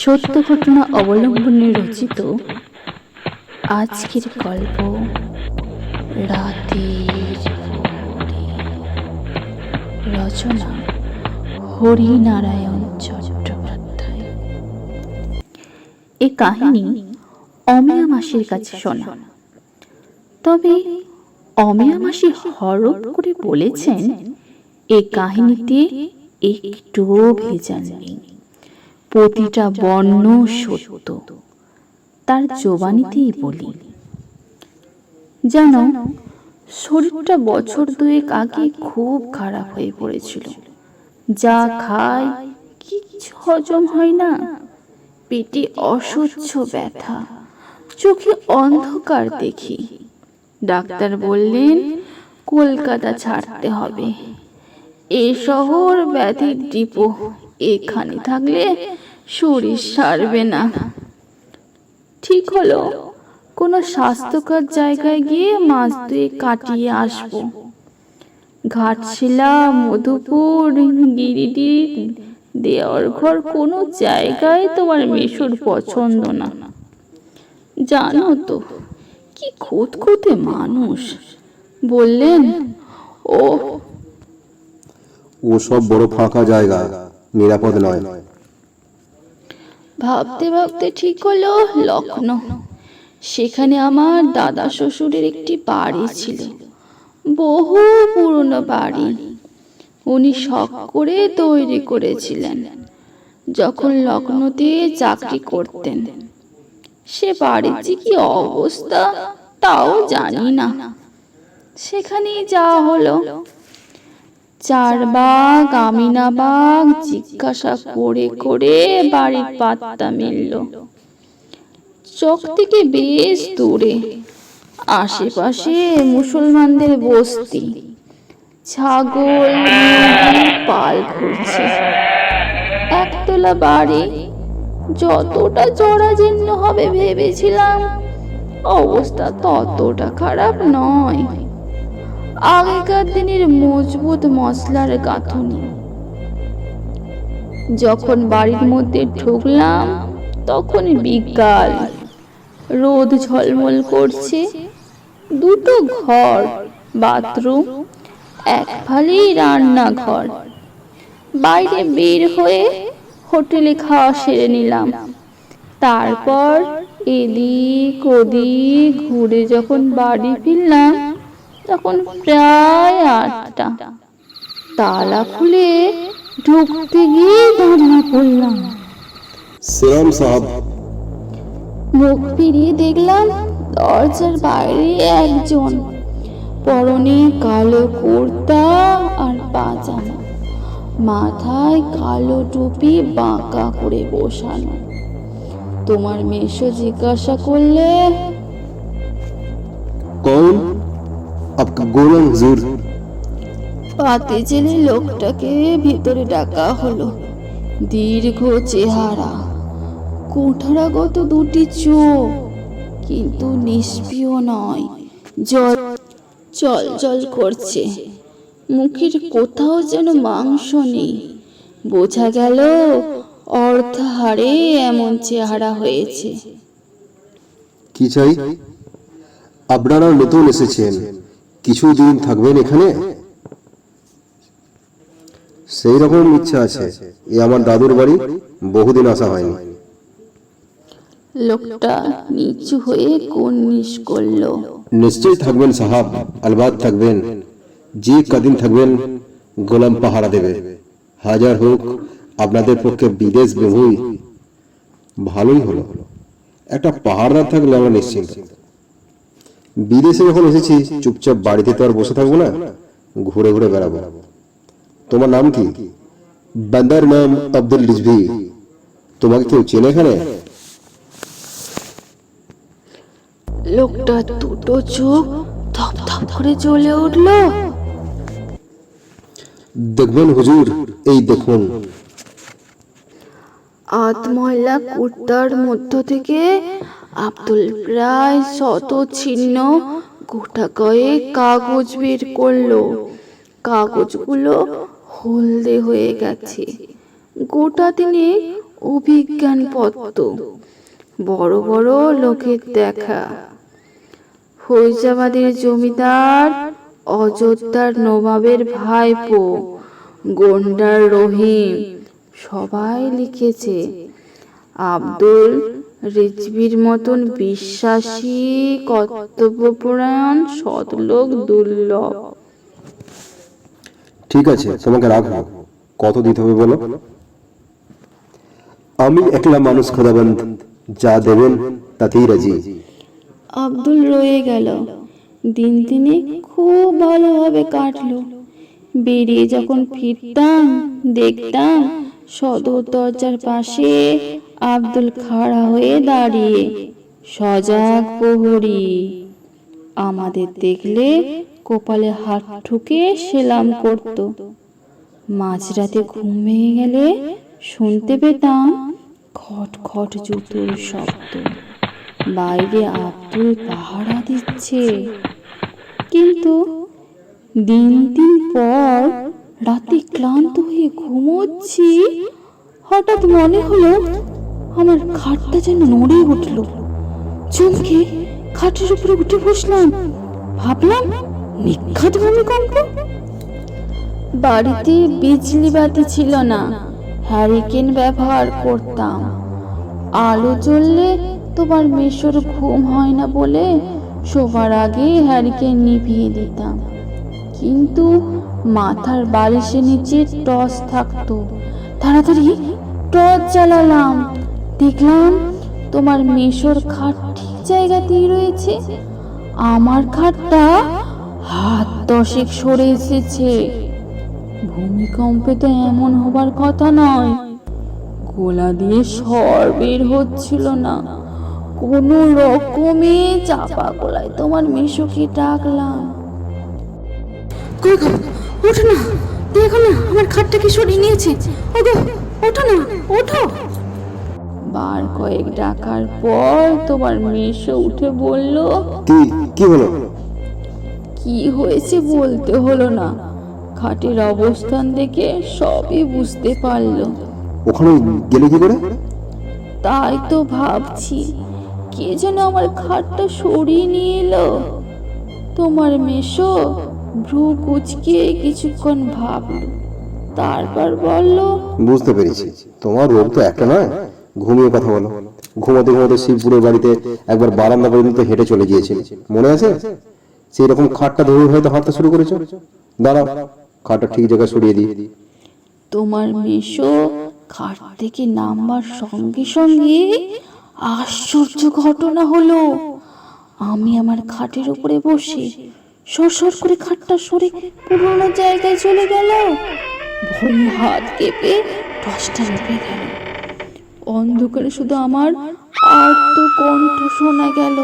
সত্য ঘটনা অবলম্বনে রচিত আজকের গল্প রাতের প্রহরী। রচনা হরিনারায়ণ চট্টোপাধ্যায়। এই কাহিনী অমিয়া মাসির কাছে শোনা। তবে অমিয়া মাসি হরপ করে বলেছেন এই কাহিনীতে একটুও ভেজাল নেই, প্রতিটা বর্ণ সত্য। তার জবানিতেই বলি, জানো, শরীরটা বছর দুয়েক আগে খুব খারাপ হয়ে পড়েছিল। যা খায় কিচ্ছু হজম হয় না, পেটে অসহ্য ব্যথা, চোখে অন্ধকার দেখি। ডাক্তার বললেন কলকাতা ছাড়তে হবে, এ শহর ব্যাধির ডিপো, এখানে থাকলে শরীর সারবে না। ঠিক হলো কোনো স্বাস্থ্যকর জায়গায় গিয়ে মাস দুয়েক কাটিয়ে আসবো। ঘাটশিলা, মধুপুর, গিরিডি, দেওরঘর কোনো জায়গায় তোমার মেশুর পছন্দ না। জানো তো কি খুঁতখুঁতে মানুষ। বললেন ও সব বড় ফাঁকা জায়গা, নিরাপদ নয়। ভাবতে ভাবতে ঠিক হলো লখনৌ। সেখানে আমার দাদা শ্বশুরের একটি বাড়ি ছিল, বহু পুরনো বাড়ি। উনি শখ করে তৈরি করেছিলেন যখন লখনৌতে চাকরি করতেন। সে বাড়ির যে কি অবস্থা তাও জানি না। সেখানেই যাওয়া হলো। চারবাগ, আমিনাবাগ জিজ্ঞাসা করে করে বাড়ির পাত্তা মিলল। চক থেকে বেশ দূরে, আশেপাশে মুসলমানদের বস্তি। ছাগল, মুরগি পাল ঘুরছে। একতলা বাড়ি, যতটা জরাজীর্ণ হবে ভেবেছিলাম অবস্থা ততটা খারাপ নয়। আগেকার দিনের মজবুত মশলার গাঁথনি। যখন বাড়ির মধ্যে ঢুকলাম তখন বিকাল, রোদ ঝলমল করছে। দুটো ঘর, বাথরুম, এক ফালি রান্নাঘর। বাইরে বের হয়ে হোটেলে খাওয়া সেরে নিলাম। তারপর এদিক ওদিক ঘুরে যখন বাড়ি ফিরলাম তখন প্রায় 8টা। তালা খুলে ঢুকতে গিয়ে দাঁড়িয়ে পড়লাম। সেলাম সাহেব। মুখ ফিরিয়ে দেখলাম দরজার বাইরে একজন, পরনে কালো কুর্তা আর পাজামা, মাথায় কালো টুপি বাঁকা করে বসানো। তোমার মেশো জিজ্ঞাসা করলে, কৌন? আপকা গোলাম হুজুর। পাতে জেলে লোকটাকে ভিতরে ডাকা হলো। দীর্ঘ চেহারা, কুঠারাগত দুটি চোখ, কিন্তু নিষ্প্রিয় নয়, জল জল করছে। মুখের কোথাও যেন মাংস নেই। বোঝা গেল অর্ধাহারে এমন চেহারা হয়েছে। কি চাই? আপনারা নতুন এসেছেন, কিছুদিন থাকবেন এখানে? সেই রকম ইচ্ছা আছে। এ আমার দাদুর বাড়ি, বহুদিন আসা হয়নি। লোকটা নিচু হয়ে কুর্নিশ করলো। নিশ্চয়ই থাকবেন সাহাব, আলবাত থাকবেন। যে কদিন থাকবেন গোলাম পাহারা দেবে। হাজার হোক আপনাদের পক্ষে বিদেশ বেহুই ভালোই হলো। একটা পাহাড়দার থাকলে আমরা নিশ্চিন্ত। বিদেশে যখন এসেছি চুপচাপ বাড়িতে তো আর বসে থাকবো না, ঘুরে ঘুরে বেড়াবো। তোমার নাম কি? বান্দার নাম আব্দুল রিজভি। তোমাকে কেউ চেনে এখানে? লোকটা দুটো চোখ ধপ ধপ করে জ্বলে উঠলো। দেখবেন হুজুর, এই দেখুন। আধময়লা কুর্তার মধ্য থেকে আব্দুল প্রায় শত ছিন্ন গোটা কয়েক কাগজ বের করলো। কাগজগুলো হলদে হয়ে গেছে। গোটা দিনে অভিজ্ঞান পত্র, বড় বড় লোকের দেখা, ফৈজাবাদের জমিদার, অযোধ্যার নবাবের ভাইপো, গন্ডার রহিম, সবাই লিখেছে। আব্দুল রিজভির মতন বিশ্বাসী, কর্তব্যপরায়ণ সৎলোক দুর্লভ। ঠিক আছে, তোমাকে রাখবো। কত দিতে হবে বলো? আমি একলা মানুষ খোদাবন্দ, যা দেবেন তাতেই রাজি। আব্দুল রয়ে গেল। দিন দিনে খুব ভালোভাবে কাটলো। বেরিয়ে যখন ফিরতাম দেখতাম সদর দরজার পাশে আব্দুল খাড়া হয়ে দাঁড়িয়ে, সজাগ প্রহরী। আমাদের দেখলে কপালে হাত ঠুকে সেলাম করত। মাঝরাতে ঘুম ভেঙে গেলে শুনতে পেতাম খট খট জুতোর শব্দ। বাইরে আব্দুল পাহারা দিচ্ছে। কিন্তু দিন দিন পর রাতে ক্লান্ত হয়ে ঘুমোচ্ছি, হঠাৎ মনে হলো আমার খাটটা যেন নড়ে উঠল। চমকে খাটের উপরে উঠে বসলাম। ভাবলাম নিখাত ভূমিকম্প। বাড়িতে বিজলি বাতি ছিল না, হ্যারিকেন ব্যবহার করতাম। আলো জ্বললে তোমার মেশোর ঘুম হয় না বলে শোবার আগে হ্যারিকেন নিভিয়ে দিতাম। কিন্তু মাথার বালিশের নিচে টর্চ থাকতো। তাড়াতাড়ি টর্চ জ্বালালাম। দেখলাম তোমার মেশোর খাট ঠিক জায়গাতেই রয়েছে। আমার খাটটা হাত 10 সরে এসেছে। ভূমিকম্পে তো এমন হবার কথা নয়। গলা দিয়ে স্বর বের হচ্ছিল না। কোনো রকমে চাপা গলায় তোমার মেশোকে ডাকলাম। কই গো, ওঠো না, দেখো না আমার খাটটাকে সরিয়ে নিয়েছে। ওগো, ওঠো না, ওঠো। বার কয়েক ডাকার পর তোমার মেশো উঠে বলল, কি হলো? কি হয়েছে বলতে হলো না, খাটের অবস্থান দেখে সবই বুঝতে পারলো। ওখানে গেলে কি করে? তাই তো ভাবছি, কে যেন আমার খাটটা সরিয়ে নিয়ে এলো। তোমার মেশো ভ্রু কুচকে কিছুক্ষণ ভাবলো, তারপর বলল, বুঝতে পেরেছি, তোমার রোগ তো একটা নয়। ঘুমিয়ে কথা বলো। ঘুমাতে ঘুমাতে শিবপুরের বাড়িতে একবার বারান্দা পর্যন্ত হেঁটে চলে গিয়েছিল, মনে আছে? সেই রকম খাটটা ধরে হয়তো হাঁটতে শুরু করেছো। দাঁড়াও, খাটটা ঠিক জায়গায় সরিয়ে দিই। তোমার মেশো খাট থেকে নামবার সঙ্গে সঙ্গে আশ্চর্য ঘটনা হলো। আমি আমার খাটের উপরে বসে সরসর করে খাটটা সরে পুরোনো জায়গায় চলে গেল। ভয়ে হাত কেঁপে টর্চটা নিভে গেল। অন্ধকারে শুধু আমার আর্ত কণ্ঠ শোনা গেল।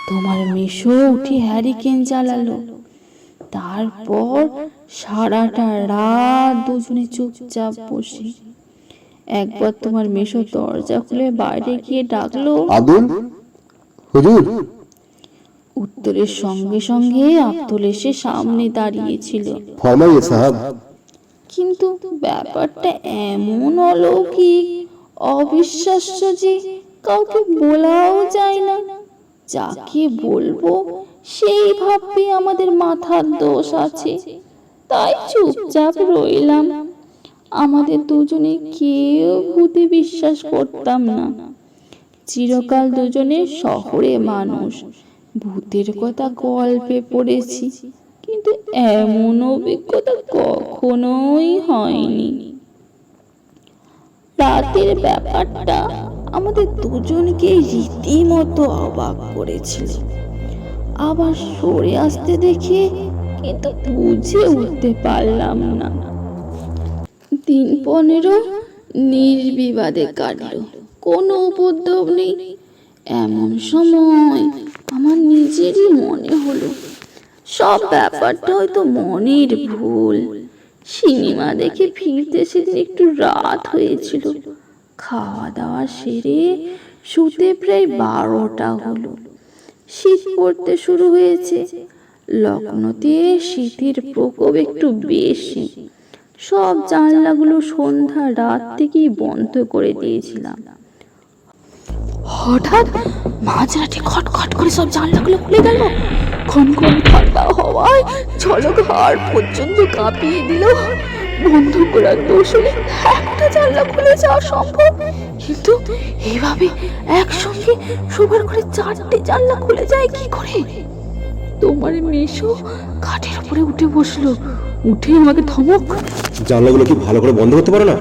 তোমার মেশো উঠে হ্যারিকেন জ্বালালো। তারপর সারাটা রাত দুজনে চুপচাপ বসে। একবার তোমার মেশো দরজা খুলে বাইরে গিয়ে ডাকলো, আব্দুল, হুজুর। উত্তরের সঙ্গে সঙ্গে আব্দুল এসে সামনে দাঁড়িয়েছিল। ফরমাইয়ে সাহেব। কিন্তু ব্যাপারটা এমন অলৌকিক, অবিশ্বাস্য যে কাউকে বলাও যায় না। যাকে বলবো সেই ভাববে আমাদের মাথার দোষ আছে, তাই চুপচাপ রইলাম। আমাদের দুজনে কেউ ভূতে বিশ্বাস করতাম না। চিরকাল দুজনে শহরে মানুষ, ভূতের কথা গল্পে পড়েছি, কিন্তু এমন অভিজ্ঞতা কখনোই হয়নি। রাতের ব্যাপারটা আমাদের দুজনকে রীতিমতো অবাক করেছিল। আবার সরে আসতে দেখে কিন্তু বুঝে উঠতে পারলাম না। দিন 15 নির্বিবাদে কাটলো, কোনো উপদ্রব নেই। এমন সময় আমার নিজেরই মনে হলো সব ব্যাপারটা হয়তো মনের ভুল। সিনেমা দেখে ফিরতে সেদিন একটু রাত হয়েছিল। খাওয়া দাওয়া সেরে শুতে প্রায় 12টা হলো। শীত পড়তে শুরু হয়েছে। লখনৌতে শীতের প্রকোপ একটু বেশি। সব জানলাগুলো সন্ধ্যা রাত থেকেই বন্ধ করে দিয়েছিলাম। হঠাৎ মাঝরাতে খটখট করে সব জানলাগুলো খুলে গেল। খনখন ঠান্ডা হওয়ায় ঝলক হাড় পর্যন্ত কাঁপিয়ে দিল। বন্ধ করার দোষ হলে একটা জানলা খুলে যাওয়া সম্ভব, কিন্তু এভাবে একসঙ্গে সবার করে 4টে জানলা খুলে যায় কি করে? তোমার মেশো খাটের উপরে উঠে বসলো, উঠে আমাকে ধমক। জানলাগুলো কি ভালো করে বন্ধ করতে পারো না?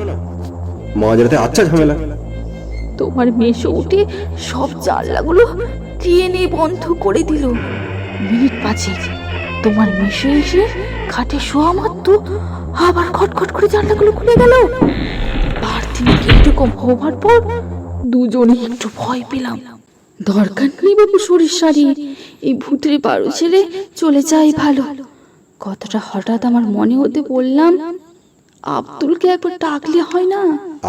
মাঝরাতে আচ্ছা ঝামেলা। তোমার মেশো উঠে সব জানলাগুলো টেনে বন্ধ করে দিল। মিনিট 5 তোমার মেশো এসে খাটে শোয়া মাত্র আবার খটখট করে জানলাগুলো খুলে গেল। এরকম হবার পর দুজনে একটু ভয় পেলাম। দরকার নেই বাবু শরীর সারিয়ে, এই ভূতের বাড়ু ছেড়ে চলে যাই ভালো। কথাটা হঠাৎ আমার মনে হতে বললাম, আব্দুলকে একবার ডাকলে হয় না?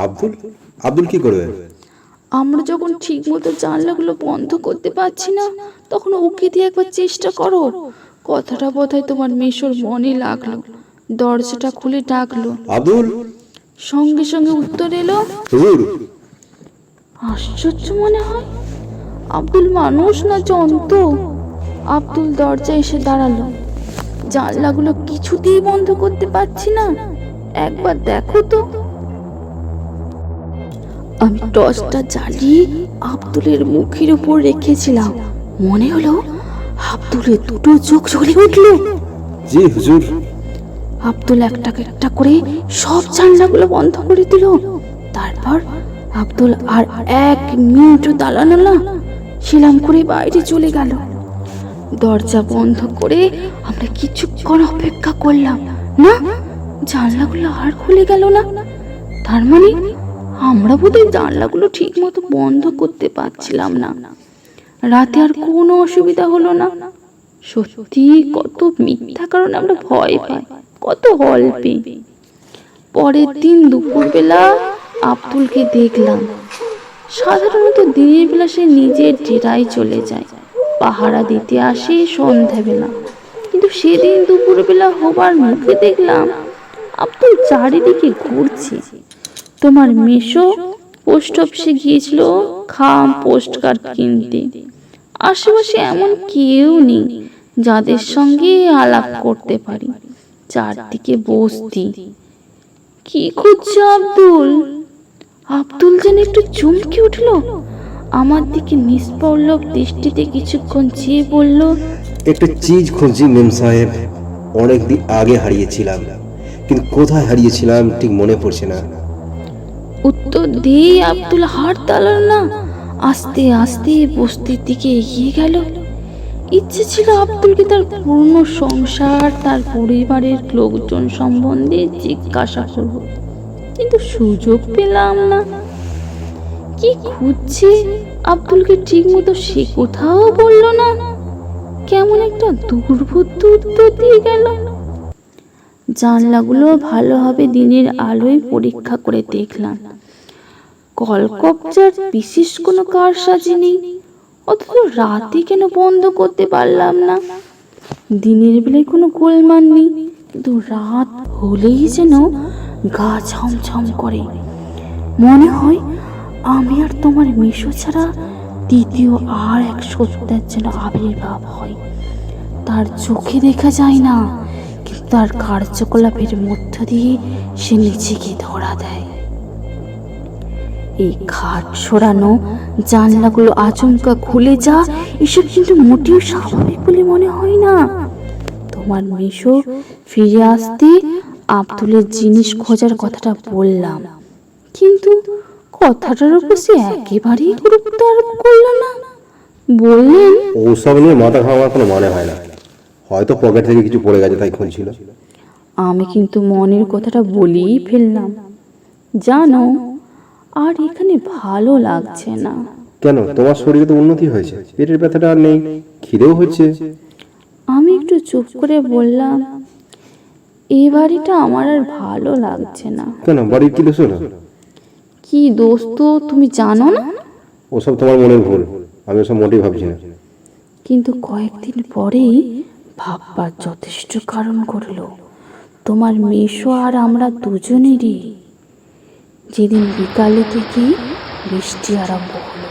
আব্দুল? আব্দুল কি করবে? আমরা যখন ঠিক মতো জানলাগুলো বন্ধ করতে পারছি না, তখন ওকে দিয়ে একবার চেষ্টা করো। কথাটা বোধহয় তোমার মেশোর মনে লাগলো, দরজাটা খুলে ডাকলো। আব্দুল! সঙ্গে সঙ্গে উত্তর এলো, হুজুর। আশ্চর্য মনে হয়, আব্দুল মানুষ না জন্তু। আব্দুল দরজায় এসে দাঁড়ালো। জানলাগুলো কিছুতেই বন্ধ করতে পারছি না, একবার দেখো তো। আমি টর্চটা জ্বালিয়ে আব্দুলের মুখের উপর রেখেছিলাম। মনে হলো আব্দুলের দুটো চোখ জ্বলে উঠলো। জি হুজুর। আব্দুল একটা একটা করে সব জানলাগুলো বন্ধ করে দিল। তারপর আব্দুল আর 1 মিনিটও দাঁড়ালো না, সেলাম করে বাইরে চলে গেল। দরজা বন্ধ করে আমরা কিছুক্ষণ অপেক্ষা করলাম। না, জানলাগুলো আর খুলে গেল না। তার মানে আমরা বোধহয় জানলাগুলো ঠিক মতো বন্ধ করতে পারছিলাম না। রাতে আর কোনো অসুবিধা হলো না। সত্যি কত মিথ্যা কারণে আমরা ভয় পাই, কত অল্পে। পরের দিন দুপুরবেলা আব্দুলকে দেখলাম। সাধারণত দিনের বেলা সে নিজের ডেরায় চলে যায়, পাহারা দিতে আসে সন্ধ্যাবেলা। কিন্তু সেদিন দুপুরবেলা হবার মুখে দেখলাম আব্দুল চারিদিকে ঘুরছে। তোমার মেশো পোস্ট অফিসে গিয়েছিল খাম পোস্ট কার্ড কিনতে। আশেপাশে এমন কেউ নেই যাদের সঙ্গে আলাপ করতে পারি, চারদিকে বস্তি। কি খুঁজছে আব্দুল? আব্দুল যেন একটু চমকে উঠলো, আমার দিকে নিষ্পল্লব দৃষ্টিতে কিছুক্ষণ চেয়ে বলল, একটা চিজ খুঁজছি মেম সাহেব। অনেকদিন আগে হারিয়েছিলাম, কিন্তু কোথায় হারিয়েছিলাম ঠিক মনে পড়ছে না। উত্তর দিয়ে আব্দুল হাত দাঁড়ালো না, আস্তে আস্তে বস্তির দিকে এগিয়ে গেল। ইচ্ছে ছিল আব্দুলকে তার পুরনো সংসার, তার পরিবারের লোকজন সম্বন্ধে জিজ্ঞাসা করব, কিন্তু সুযোগ পেলাম না। কি খুঁজছে আব্দুলকে ঠিক মতো সে কোথাও বলল না। কেমন একটা দুর্বোধ্য উত্তর দিয়ে গেল। জানলাগুলো ভালোভাবে দিনের আলোয় পরীক্ষা করে দেখলাম। কলকবজার বিশেষ কোনো কারসাজি নেই, অথচ রাতে কেন বন্ধ করতে পারলাম না? দিনের বেলায় কোনো গোলমাল নেই, কিন্তু রাত হলেই যেন গা ছমছম করে। মনে হয় আমি আর তোমার মেশো ছাড়া দ্বিতীয় আর এক সত্তার যেন আবির্ভাব হয়। তার চোখে দেখা যায় না, কিন্তু তার কার্যকলাপের মধ্য দিয়ে সে নিজেকে ধরা দেয়। এই খাট সরানো, জানলাগুলো আচমকা খুলে যা, এসব কিন্তু মোটেও স্বাভাবিক বলে মনে হয় না। তোমার মেশো ফিরে আসতে আব্দুলের জিনিস খোঁজার কথাটা বললাম, কিন্তু কথাটার উপর সে একেবারেই গুরুত্ব আরোপ করলো না। বললেন, ওসব নিয়ে মাথা ঘামার কোনো মানে হয় না, হয়তো পকেট থেকে কিছু পড়ে গেছে তাই খুঁজছিল। আমি কিন্তু মনের কথাটা বলেই ফেললাম। জানো, আর এখানে ভালো লাগছে না। কেন? তোমার শরীরে তো উন্নতি হয়েছে, পেটের ব্যথাটা আর নেই, খিদেও হচ্ছে। আমি একটু চুপ করে বললাম, এই বাড়িটা আমার আর ভালো লাগছে না। কেন? বাড়ির কি দোষ হলো? কি দোষ তো তুমি জানো না? ওসব তোমার মনের ভুল, আমি ওসব মোটেই ভাবছি না। কিন্তু কয়েকদিন পরেই ভাববার যথেষ্ট কারণ ঘটল। তোমার মেশো আর আমরা দুজনেরই। যেদিন বিকালে থেকে বৃষ্টি আরম্ভ হলো,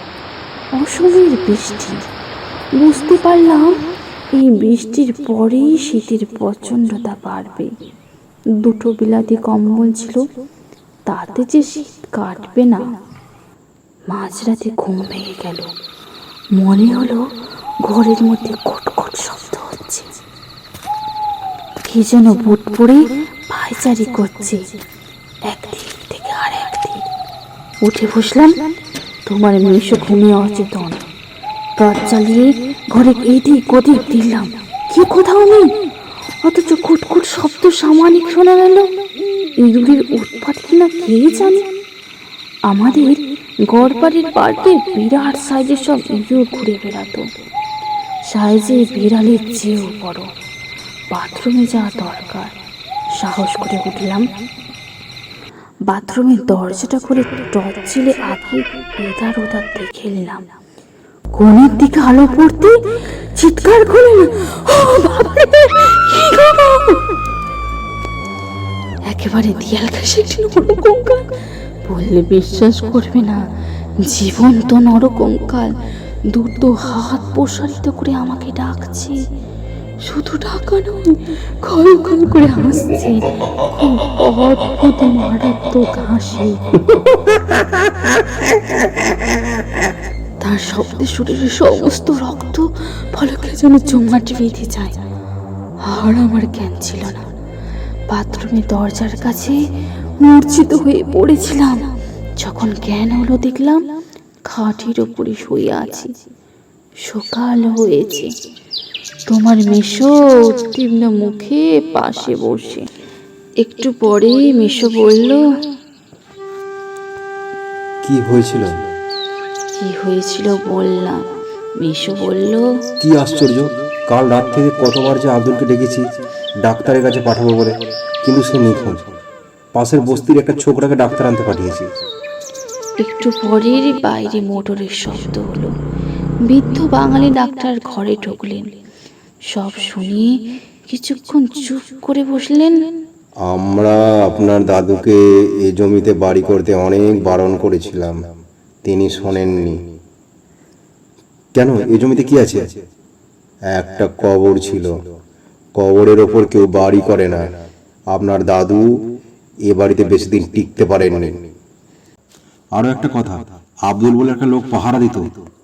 অসময়ের বৃষ্টি। বুঝতে পারলাম এই বৃষ্টির পরেই শীতের প্রচণ্ডতা বাড়বে। দুটো বিলাতি কম্বল ছিল, তাতে যে শীত কাটবে না। মাঝরাতে ঘুম ভেঙে গেল। মনে হলো ঘরের মধ্যে খটখট শব্দ হচ্ছে, কি যেন বুট পড়ে পায়চারি করছে একদিক থেকে আর একদিক। উঠে বসলাম, তোমার মেশো ঘুমিয়ে অচেতন। টর্চ চালিয়ে ঘরে এদিক ওদিক দিলাম, কি কোথাও নেই। অথচ খুটখুট শব্দ সামানিক শোনা গেল। ইঁদুরের উৎপাত কিনা কে জানে। আমাদের গড়বাড়ির পার্কে বিরাট সাইজের সব ইঁদুর ঘুরে বেড়াতো, সাইজে বিড়ালের চেয়েও বড়। বাথরুমে যাওয়া দরকার। সাহস করে উঠলাম, বাথরুমের দরজাটা খুলে টর্চ জ্বেলে আগে এধার ওধার দেখে নিলাম। কোণের দিকে আলো পড়তে চিৎকার করলেন, একেবারে দিয়াল ঘাসে একটি নরকঙ্কাল। বললে বিশ্বাস করবে না, জীবন্ত নরকঙ্কাল দুটো হাত প্রসারিত করে আমাকে ডাকছে। শুধু ডাকা নয়, খল খল করে হাসছে, খুব অদ্ভুত মারাত্মক হাসি। তার শব্দে শরীরের সমস্ত রক্ত ফলকে যেন জমাট বেঁধে যায়। আর আমার জ্ঞান ছিল না। বাথরুমের দরজার কাছে মূর্ছিত হয়ে পড়েছিলাম। যখন জ্ঞান হলো, দেখলাম খাটের ওপরে শুয়ে আছি। সকাল হয়েছে। তোমার মেশো তীক্ষ্ণ মুখে পাশে বসে। একটু পরেই মেশো বলল, কি হয়েছিল? কি হয়েছিল বললাম। মেশো বলল, কি আশ্চর্য, কাল রাত থেকে কতবার যে আব্দুলকে ডেকেছি ডাক্তারের কাছে পাঠাবো বলে, কিন্তু সে নিখোঁজ। পাশের বস্তির একটা ছোকরাকে ডাক্তার আনতে পাঠিয়েছি। একটু পরের বাইরে মোটরের শব্দ হলো। বৃদ্ধ বাঙালি ডাক্তার ঘরে ঢুকলেন। সব শুনিয়ে কিছুক্ষণ চুপ করে বসলেন। আমরা আপনার দাদুকে এই জমিতে বাড়ি করতে অনেক বারণ করেছিলাম, তিনি শোনেননি। কেন, এই জমিতে কি আছে? একটা কবর ছিল, কবরের ওপর কেউ বাড়ি করে না। আপনার দাদু এ বাড়িতে বেশি দিন টিকতে পারেননি। আরো একটা কথা, আব্দুল বলে একটা লোক পাহারা দিত,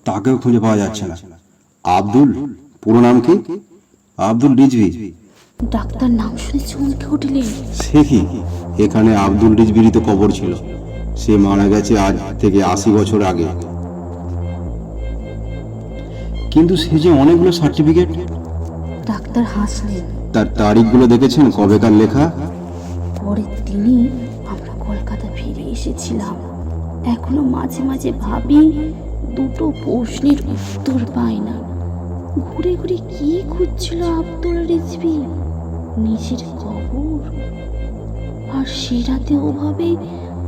তাকেও খুঁজে পাওয়া যাচ্ছে না। আব্দুল পুরো নাম কি? আব্দুল রিজভী। ডাক্তার নাম শুনে চমকে উঠলেন। সে কি, এখানে আব্দুল রিজভীরই তো কবর ছিল। সে মারা গেছে আজ থেকে 80 বছর আগে। কিন্তু সে যে অনেকগুলো সার্টিফিকেট। ডাক্তার হাসলেন। তার তারিখগুলো দেখেছেন, কবেকার লেখা? পরের দিনই আমরা কলকাতা ফিরে এসেছিলাম। এখনো মাঝে মাঝে ভাবি, দুটো প্রশ্নের উত্তর পাই না। ঘুরে ঘুরে কি খুঁজছিল আব্দুল রিজভী? নিজের কবর? আর সে রাতে ওভাবে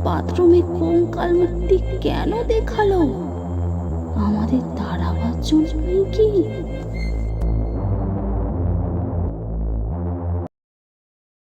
বাথরুমে কঙ্কাল মূর্তি কেন দেখালো? আমাদের তাড়াবার জন্যই কি?